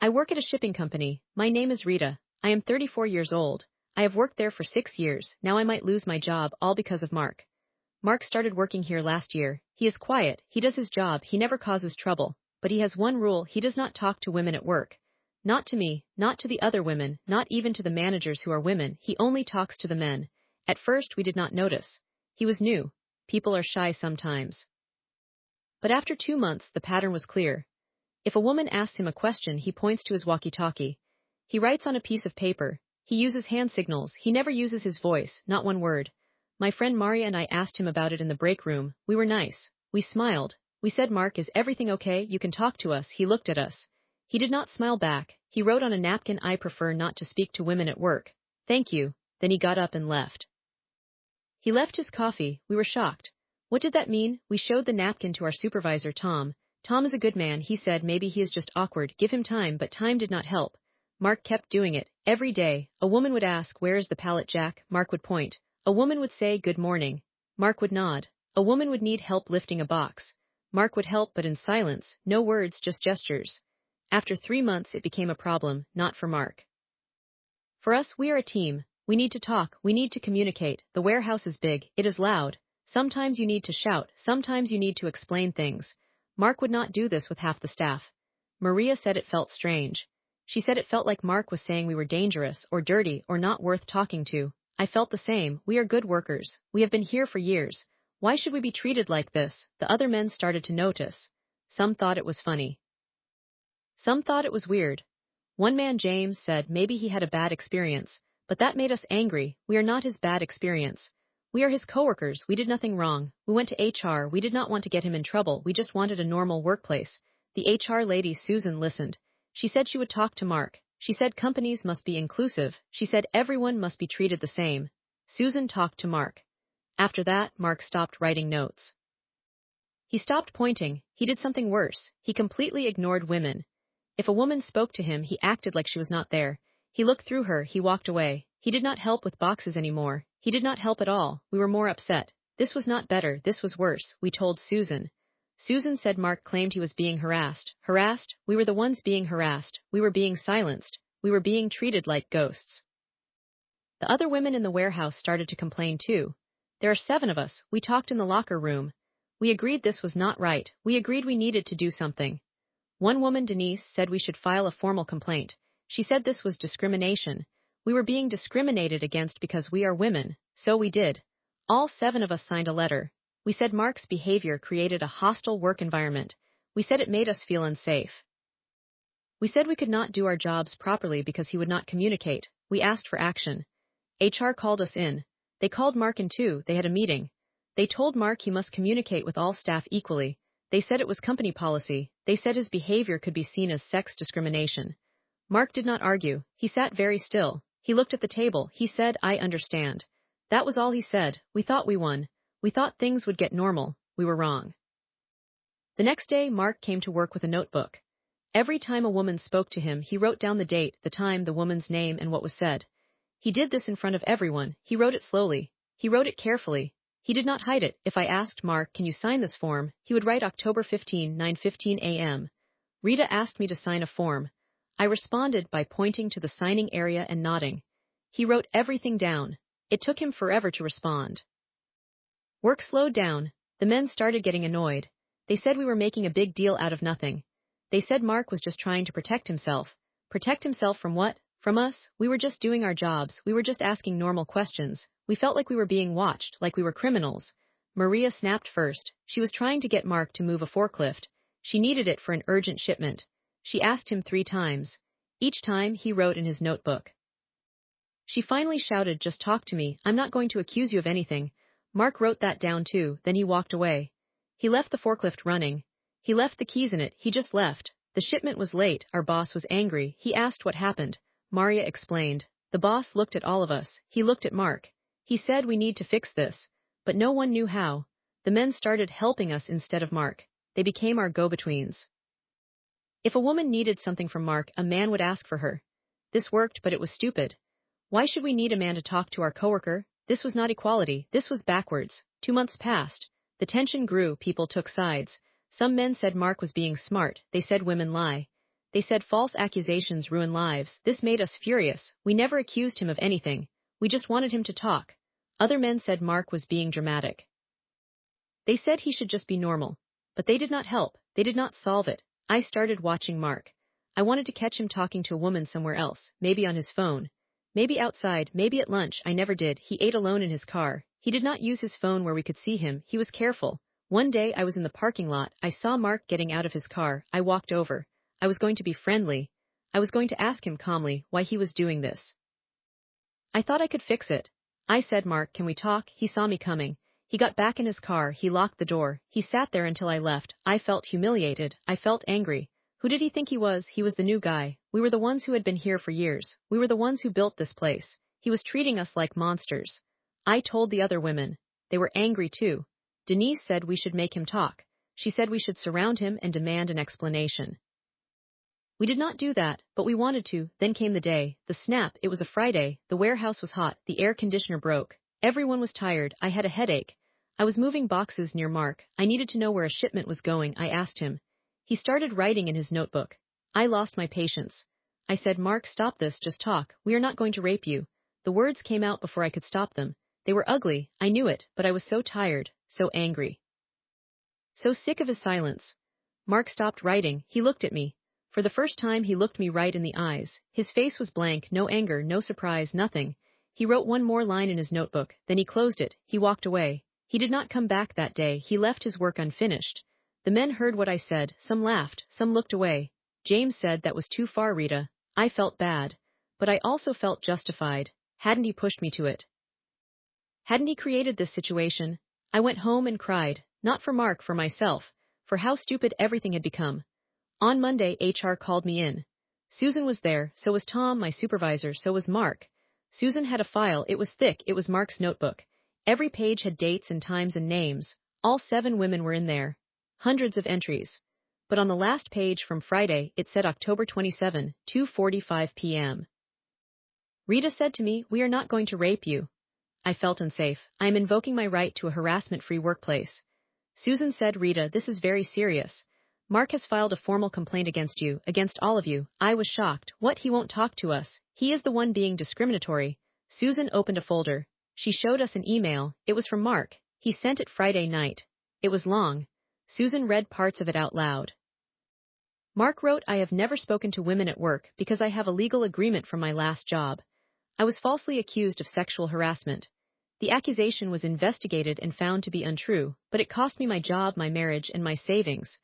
I work at a shipping company. My name is Rita. I am 34 years old. I have worked there for 6 years. Now I might lose my job, all because of Mark. Mark started working here last year. He is quiet, he does his job, he never causes trouble. But he has one rule: he does not talk to women at work. Not to me, not to the other women, not even to the managers who are women, he only talks to the men. At first we did not notice. He was new. People are shy sometimes. But after 2 months the pattern was clear. If a woman asks him a question, he points to his walkie-talkie. He writes on a piece of paper. He uses hand signals. He never uses his voice, not one word. My friend Maria and I asked him about it in the break room. We were nice. We smiled. We said, "Mark, is everything okay? You can talk to us." He looked at us. He did not smile back. He wrote on a napkin, "I prefer not to speak to women at work. Thank you." Then he got up and left. He left his coffee. We were shocked. What did that mean? We showed the napkin to our supervisor, Tom. Tom is a good man. He said maybe he is just awkward. Give him time, but time did not help. Mark kept doing it. Every day, a woman would ask, "Where is the pallet jack?" Mark would point. A woman would say, "Good morning." Mark would nod. A woman would need help lifting a box. Mark would help, but in silence, no words, just gestures. After 3 months, it became a problem, not for Mark. For us, we are a team. We need to talk. We need to communicate. The warehouse is big. It is loud. Sometimes you need to shout. Sometimes you need to explain things. Mark would not do this with half the staff. Maria said it felt strange. She said it felt like Mark was saying we were dangerous, or dirty, or not worth talking to. I felt the same. We are good workers. We have been here for years. Why should we be treated like this? The other men started to notice. Some thought it was funny. Some thought it was weird. One man, James, said maybe he had a bad experience, but that made us angry. We are not his bad experience. We are his coworkers. We did nothing wrong. We went to HR. We did not want to get him in trouble. We just wanted a normal workplace. The HR lady, Susan, listened. She said she would talk to Mark. She said companies must be inclusive. She said everyone must be treated the same. Susan talked to Mark. After that, Mark stopped writing notes. He stopped pointing. He did something worse. He completely ignored women. If a woman spoke to him, he acted like she was not there. He looked through her. He walked away. He did not help with boxes anymore. He did not help at all. We were more upset. This was not better. This was worse, we told Susan. Susan said Mark claimed he was being harassed. Harassed? We were the ones being harassed. We were being silenced. We were being treated like ghosts. The other women in the warehouse started to complain too. There are 7 of us. We talked in the locker room. We agreed this was not right. We agreed we needed to do something. One woman, Denise, said we should file a formal complaint. She said this was discrimination. We were being discriminated against because we are women, so we did. All 7 of us signed a letter. We said Mark's behavior created a hostile work environment. We said it made us feel unsafe. We said we could not do our jobs properly because he would not communicate. We asked for action. HR called us in. They called Mark in too. They had a meeting. They told Mark he must communicate with all staff equally. They said it was company policy. They said his behavior could be seen as sex discrimination. Mark did not argue. He sat very still. He looked at the table. He said, "I understand." That was all he said. We thought we won. We thought things would get normal. We were wrong. The next day, Mark came to work with a notebook. Every time a woman spoke to him, he wrote down the date, the time, the woman's name, and what was said. He did this in front of everyone. He wrote it slowly. He wrote it carefully. He did not hide it. If I asked Mark, "Can you sign this form?" he would write October 15, 9:15 a.m. Rita asked me to sign a form. I responded by pointing to the signing area and nodding. He wrote everything down. It took him forever to respond. Work slowed down. The men started getting annoyed. They said we were making a big deal out of nothing. They said Mark was just trying to protect himself. Protect himself from what? From us? We were just doing our jobs. We were just asking normal questions. We felt like we were being watched, like we were criminals. Maria snapped first. She was trying to get Mark to move a forklift. She needed it for an urgent shipment. She asked him 3 times. Each time, he wrote in his notebook. She finally shouted, "Just talk to me. I'm not going to accuse you of anything." Mark wrote that down too, then he walked away. He left the forklift running. He left the keys in it. He just left. The shipment was late. Our boss was angry. He asked what happened. Maria explained. The boss looked at all of us. He looked at Mark. He said we need to fix this. But no one knew how. The men started helping us instead of Mark. They became our go-betweens. If a woman needed something from Mark, a man would ask for her. This worked, but it was stupid. Why should we need a man to talk to our coworker? This was not equality. This was backwards. 2 months passed. The tension grew. People took sides. Some men said Mark was being smart. They said women lie. They said false accusations ruin lives. This made us furious. We never accused him of anything. We just wanted him to talk. Other men said Mark was being dramatic. They said he should just be normal. But they did not help. They did not solve it. I started watching Mark. I wanted to catch him talking to a woman somewhere else, maybe on his phone. Maybe outside, maybe at lunch. I never did. He ate alone in his car. He did not use his phone where we could see him. He was careful. One day I was in the parking lot. I saw Mark getting out of his car. I walked over. I was going to be friendly. I was going to ask him calmly why he was doing this. I thought I could fix it. I said, Mark, can we talk? He saw me coming. He got back in his car. He locked the door. He sat there until I left. I felt humiliated. I felt angry. Who did he think he was? He was the new guy. We were the ones who had been here for years. We were the ones who built this place. He was treating us like monsters. I told the other women. They were angry too. Denise said we should make him talk. She said we should surround him and demand an explanation. We did not do that, but we wanted to. Then came the day, the snap. It was a Friday. The warehouse was hot. The air conditioner broke. Everyone was tired. I had a headache. I was moving boxes near Mark. I needed to know where a shipment was going. I asked him. He started writing in his notebook. I lost my patience. I said, Mark, stop this. Just talk. We are not going to rape you. The words came out before I could stop them. They were ugly. I knew it, but I was so tired, so angry. So sick of his silence. Mark stopped writing. He looked at me. For the first time, he looked me right in the eyes. His face was blank, no anger, no surprise, nothing. He wrote one more line in his notebook, then he closed it. He walked away. He did not come back that day. He left his work unfinished. The men heard what I said. Some laughed, some looked away. James said that was too far, Rita. I felt bad. But I also felt justified. Hadn't he pushed me to it? Hadn't he created this situation? I went home and cried. Not for Mark, for myself. For how stupid everything had become. On Monday, HR called me in. Susan was there, so was Tom, my supervisor, so was Mark. Susan had a file. It was thick. It was Mark's notebook. Every page had dates and times and names. All 7 women were in there. Hundreds of entries. But on the last page from Friday, it said October 27, 2:45 p.m. Rita said to me, we are not going to rape you. I felt unsafe. I am invoking my right to a harassment-free workplace. Susan said, Rita, this is very serious. Mark has filed a formal complaint against you, against all of you. I was shocked. What, he won't talk to us? He is the one being discriminatory. Susan opened a folder. She showed us an email. It was from Mark. He sent it Friday night. It was long. Susan read parts of it out loud. Mark wrote, I have never spoken to women at work because I have a legal agreement from my last job. I was falsely accused of sexual harassment. The accusation was investigated and found to be untrue, but it cost me my job, my marriage, and my savings.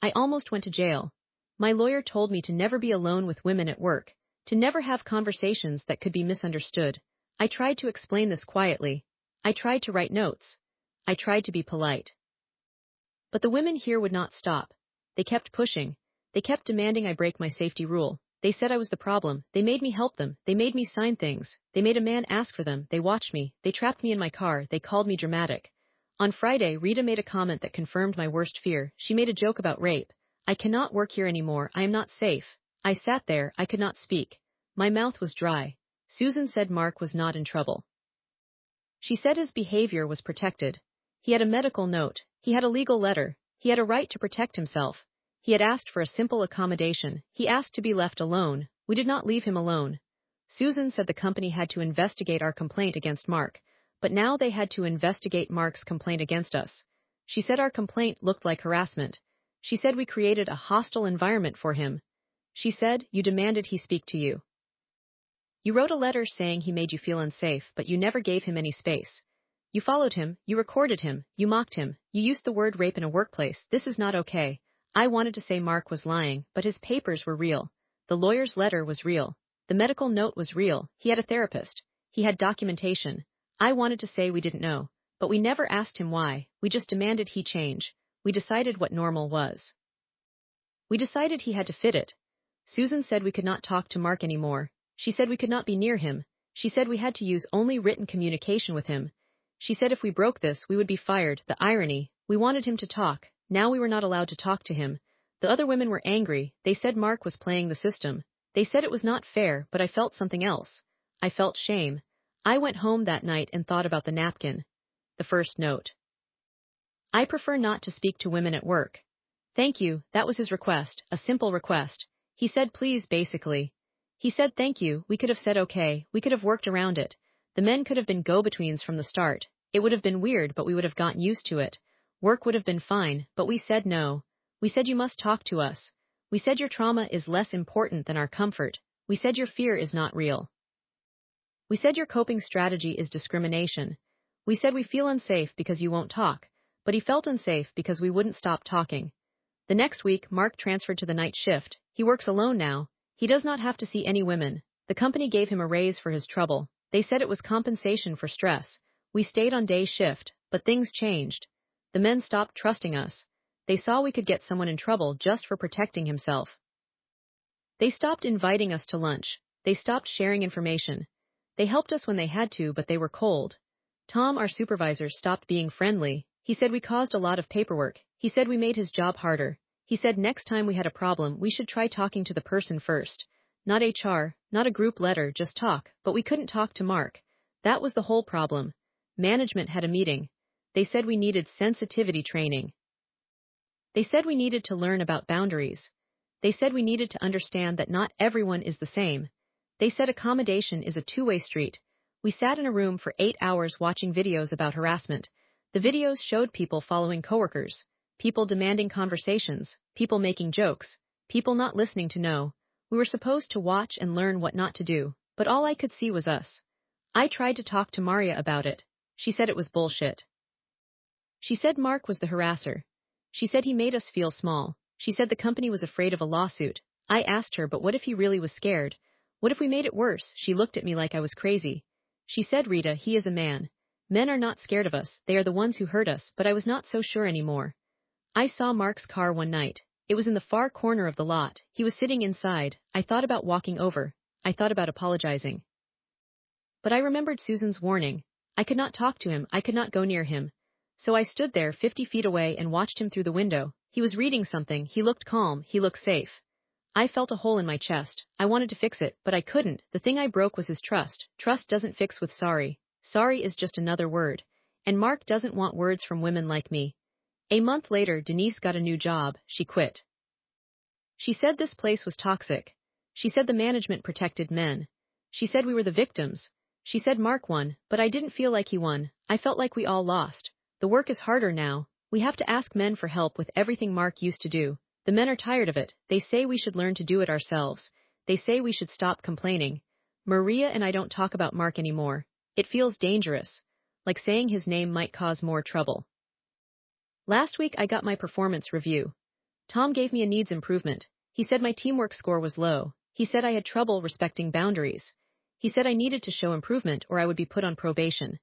I almost went to jail. My lawyer told me to never be alone with women at work, to never have conversations that could be misunderstood. I tried to explain this quietly. I tried to write notes. I tried to be polite. But the women here would not stop. They kept pushing. They kept demanding I break my safety rule. They said I was the problem. They made me help them. They made me sign things. They made a man ask for them. They watched me. They trapped me in my car. They called me dramatic. On Friday, Rita made a comment that confirmed my worst fear. She made a joke about rape. I cannot work here anymore. I am not safe. I sat there. I could not speak. My mouth was dry. Susan said Mark was not in trouble. She said his behavior was protected. He had a medical note. He had a legal letter. He had a right to protect himself. He had asked for a simple accommodation. He asked to be left alone. We did not leave him alone. Susan said the company had to investigate our complaint against Mark, but now they had to investigate Mark's complaint against us. She said our complaint looked like harassment. She said we created a hostile environment for him. She said, you demanded he speak to you. You wrote a letter saying he made you feel unsafe, but you never gave him any space. You followed him, you recorded him, you mocked him, you used the word rape in a workplace. This is not okay. I wanted to say Mark was lying, but his papers were real. The lawyer's letter was real. The medical note was real. He had a therapist. He had documentation. I wanted to say we didn't know, but we never asked him why. We just demanded he change. We decided what normal was. We decided he had to fit it. Susan said we could not talk to Mark anymore. She said we could not be near him. She said we had to use only written communication with him. She said if we broke this, we would be fired. The irony. We wanted him to talk. Now we were not allowed to talk to him. The other women were angry. They said Mark was playing the system. They said it was not fair, but I felt something else. I felt shame. I went home that night and thought about the napkin. The first note. I prefer not to speak to women at work. Thank you, that was his request, a simple request. He said please basically. He said thank you, we could have said okay, we could have worked around it. The men could have been go-betweens from the start. It would have been weird, but we would have gotten used to it. Work would have been fine, but we said no. We said you must talk to us. We said your trauma is less important than our comfort. We said your fear is not real. We said your coping strategy is discrimination. We said we feel unsafe because you won't talk, but he felt unsafe because we wouldn't stop talking. The next week, Mark transferred to the night shift. He works alone now. He does not have to see any women. The company gave him a raise for his trouble. They said it was compensation for stress. We stayed on day shift, but things changed. The men stopped trusting us. They saw we could get someone in trouble just for protecting himself. They stopped inviting us to lunch. They stopped sharing information. They helped us when they had to, but they were cold. Tom, our supervisor, stopped being friendly. He said we caused a lot of paperwork. He said we made his job harder. He said next time we had a problem, we should try talking to the person first. Not HR, not a group letter, just talk, but we couldn't talk to Mark. That was the whole problem. Management had a meeting. They said we needed sensitivity training. They said we needed to learn about boundaries. They said we needed to understand that not everyone is the same. They said accommodation is a two-way street. We sat in a room for 8 hours watching videos about harassment. The videos showed people following coworkers, people demanding conversations, people making jokes, people not listening to no. We were supposed to watch and learn what not to do, but all I could see was us. I tried to talk to Maria about it. She said it was bullshit. She said Mark was the harasser. She said he made us feel small. She said the company was afraid of a lawsuit. I asked her, but what if he really was scared? What if we made it worse? She looked at me like I was crazy. She said, Rita, he is a man. Men are not scared of us, they are the ones who hurt us, but I was not so sure anymore. I saw Mark's car one night. It was in the far corner of the lot. He was sitting inside. I thought about walking over. I thought about apologizing. But I remembered Susan's warning. I could not talk to him, I could not go near him. So I stood there 50 feet away and watched him through the window. He was reading something, he looked calm, he looked safe. I felt a hole in my chest. I wanted to fix it, but I couldn't. The thing I broke was his trust. Trust doesn't fix with sorry. Sorry is just another word. And Mark doesn't want words from women like me. A month later, Denise got a new job. She quit. She said this place was toxic. She said the management protected men. She said we were the victims. She said Mark won, but I didn't feel like he won. I felt like we all lost. The work is harder now. We have to ask men for help with everything Mark used to do. The men are tired of it. They say we should learn to do it ourselves. They say we should stop complaining. Maria and I don't talk about Mark anymore. It feels dangerous. Like saying his name might cause more trouble. Last week I got my performance review. Tom gave me a needs improvement. He said my teamwork score was low. He said I had trouble respecting boundaries. He said I needed to show improvement or I would be put on probation.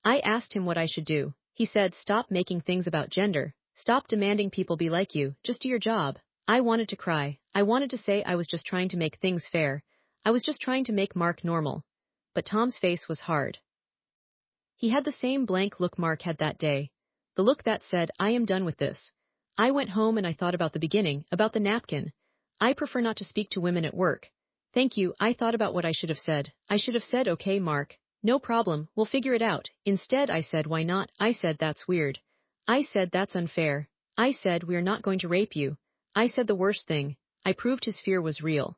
I asked him what I should do. He said stop making things about gender. Stop demanding people be like you, just do your job. I wanted to cry. I wanted to say I was just trying to make things fair. I was just trying to make Mark normal. But Tom's face was hard. He had the same blank look Mark had that day. The look that said, I am done with this. I went home and I thought about the beginning, about the napkin. I prefer not to speak to women at work. Thank you, I thought about what I should have said. I should have said, okay, Mark. No problem, we'll figure it out. Instead, I said, why not? I said, that's weird. I said, that's unfair. I said, we're not going to rape you. I said the worst thing. I proved his fear was real.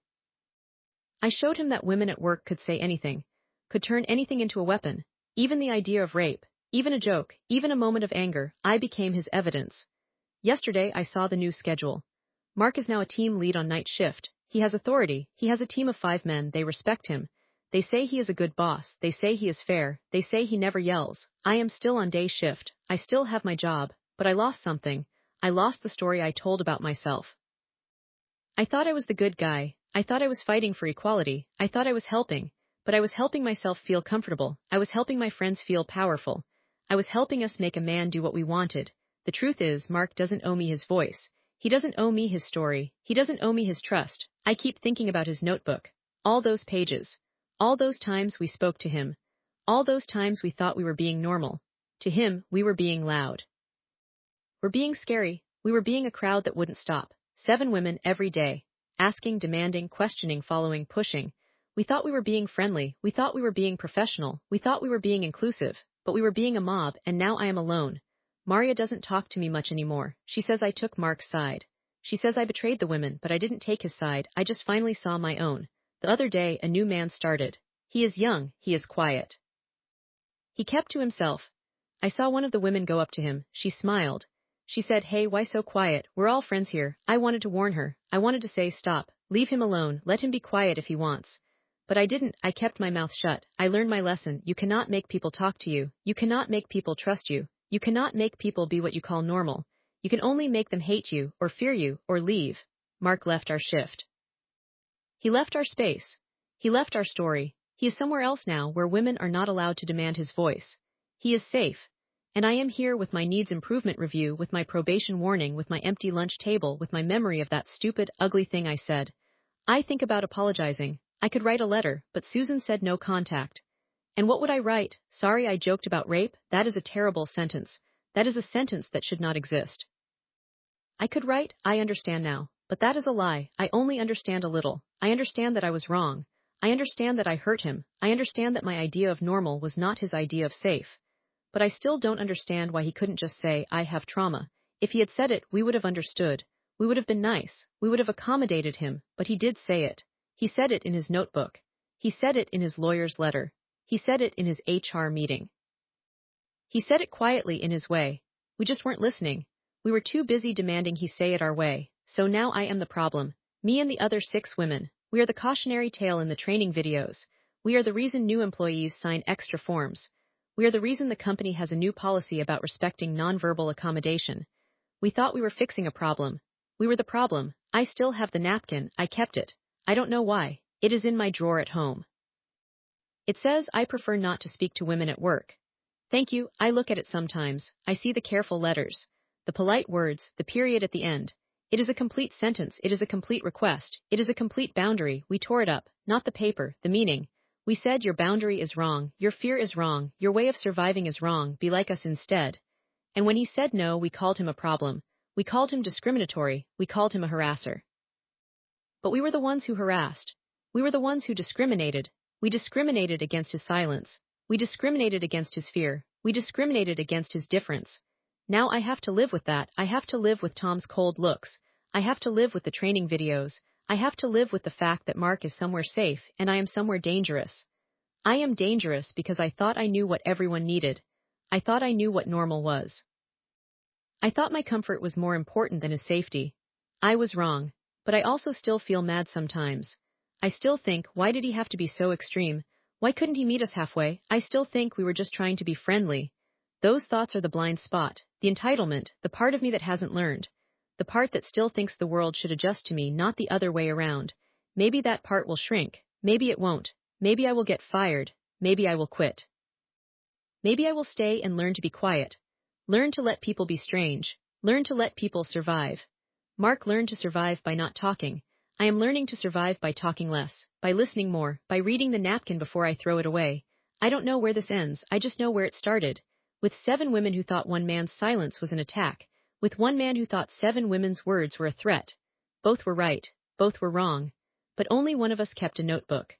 I showed him that women at work could say anything, could turn anything into a weapon, even the idea of rape, even a joke, even a moment of anger. I became his evidence. Yesterday, I saw the new schedule. Mark is now a team lead on night shift. He has authority. He has a team of 5 men. They respect him. They say he is a good boss. They say he is fair. They say he never yells. I am still on day shift. I still have my job, but I lost something. I lost the story I told about myself. I thought I was the good guy. I thought I was fighting for equality. I thought I was helping, but I was helping myself feel comfortable. I was helping my friends feel powerful. I was helping us make a man do what we wanted. The truth is, Mark doesn't owe me his voice. He doesn't owe me his story. He doesn't owe me his trust. I keep thinking about his notebook. All those pages. All those times we spoke to him. All those times we thought we were being normal. To him, we were being loud. We're being scary. We were being a crowd that wouldn't stop. 7 women every day. Asking, demanding, questioning, following, pushing. We thought we were being friendly. We thought we were being professional. We thought we were being inclusive. But we were being a mob, and now I am alone. Maria doesn't talk to me much anymore. She says I took Mark's side. She says I betrayed the women, but I didn't take his side, I just finally saw my own. The other day, a new man started. He is young, he is quiet. He kept to himself. I saw one of the women go up to him, she smiled. She said, "Hey, why so quiet? We're all friends here." I wanted to warn her. I wanted to say, "Stop, leave him alone, let him be quiet if he wants." But I didn't, I kept my mouth shut. I learned my lesson. You cannot make people talk to you. You cannot make people trust you. You cannot make people be what you call normal. You can only make them hate you, or fear you, or leave. Mark left our shift. He left our space. He left our story. He is somewhere else now where women are not allowed to demand his voice. He is safe. And I am here with my needs improvement review, with my probation warning, with my empty lunch table, with my memory of that stupid, ugly thing I said. I think about apologizing. I could write a letter, but Susan said no contact. And what would I write? Sorry I joked about rape? That is a terrible sentence. That is a sentence that should not exist. I could write, I understand now. But that is a lie. I only understand a little. I understand that I was wrong. I understand that I hurt him. I understand that my idea of normal was not his idea of safe. But I still don't understand why he couldn't just say, I have trauma. If he had said it, we would have understood. We would have been nice. We would have accommodated him, but he did say it. He said it in his notebook. He said it in his lawyer's letter. He said it in his HR meeting. He said it quietly in his way. We just weren't listening. We were too busy demanding he say it our way. So now I am the problem. Me and the other 6 women. We are the cautionary tale in the training videos. We are the reason new employees sign extra forms. We are the reason the company has a new policy about respecting nonverbal accommodation. We thought we were fixing a problem. We were the problem. I still have the napkin. I kept it. I don't know why. It is in my drawer at home. It says I prefer not to speak to women at work. Thank you. I look at it sometimes. I see the careful letters, the polite words, the period at the end. It is a complete sentence. It is a complete request. It is a complete boundary. We tore it up, not the paper, the meaning. We said your boundary is wrong, your fear is wrong, your way of surviving is wrong, be like us instead. And when he said no, we called him a problem. We called him discriminatory. We called him a harasser. But we were the ones who harassed. We were the ones who discriminated. We discriminated against his silence. We discriminated against his fear. We discriminated against his difference. Now I have to live with that. I have to live with Tom's cold looks. I have to live with the training videos. I have to live with the fact that Mark is somewhere safe and I am somewhere dangerous. I am dangerous because I thought I knew what everyone needed. I thought I knew what normal was. I thought my comfort was more important than his safety. I was wrong, but I also still feel mad sometimes. I still think, why did he have to be so extreme? Why couldn't he meet us halfway? I still think we were just trying to be friendly. Those thoughts are the blind spot, the entitlement, the part of me that hasn't learned. The part that still thinks the world should adjust to me, not the other way around. Maybe that part will shrink. Maybe it won't. Maybe I will get fired. Maybe I will quit. Maybe I will stay and learn to be quiet. Learn to let people be strange. Learn to let people survive. Mark learned to survive by not talking. I am learning to survive by talking less, by listening more, by reading the napkin before I throw it away. I don't know where this ends, I just know where it started. With 7 women who thought one man's silence was an attack. With 1 man who thought 7 women's words were a threat. Both were right, both were wrong. But only one of us kept a notebook.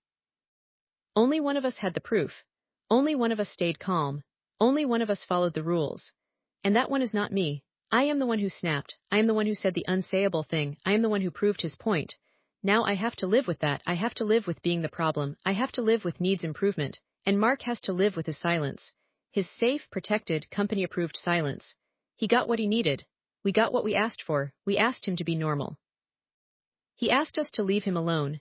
Only one of us had the proof. Only one of us stayed calm. Only one of us followed the rules. And that one is not me. I am the one who snapped. I am the one who said the unsayable thing. I am the one who proved his point. Now I have to live with that. I have to live with being the problem. I have to live with needs improvement. And Mark has to live with his silence. His safe, protected, company-approved silence. He got what he needed. We got what we asked for. We asked him to be normal. He asked us to leave him alone.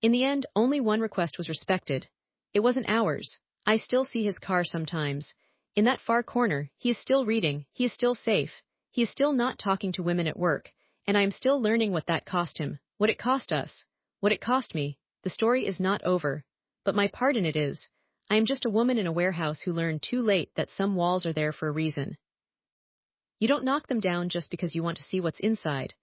In the end, only one request was respected. It wasn't ours. I still see his car sometimes. In that far corner, he is still reading. He is still safe. He is still not talking to women at work. And I am still learning what that cost him. What it cost us. What it cost me. The story is not over. But my part in it is. I am just a woman in a warehouse who learned too late that some walls are there for a reason. You don't knock them down just because you want to see what's inside.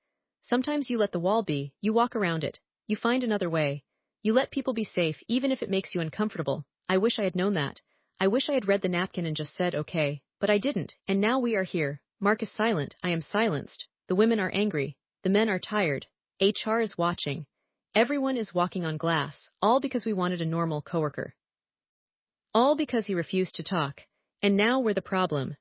Sometimes you let the wall be, you walk around it, you find another way. You let people be safe even if it makes you uncomfortable. I wish I had known that. I wish I had read the napkin and just said okay, but I didn't, and now we are here. Mark is silent, I am silenced. The women are angry. The men are tired. HR is watching. Everyone is walking on glass, all because we wanted a normal coworker. All because he refused to talk. And now we're the problem.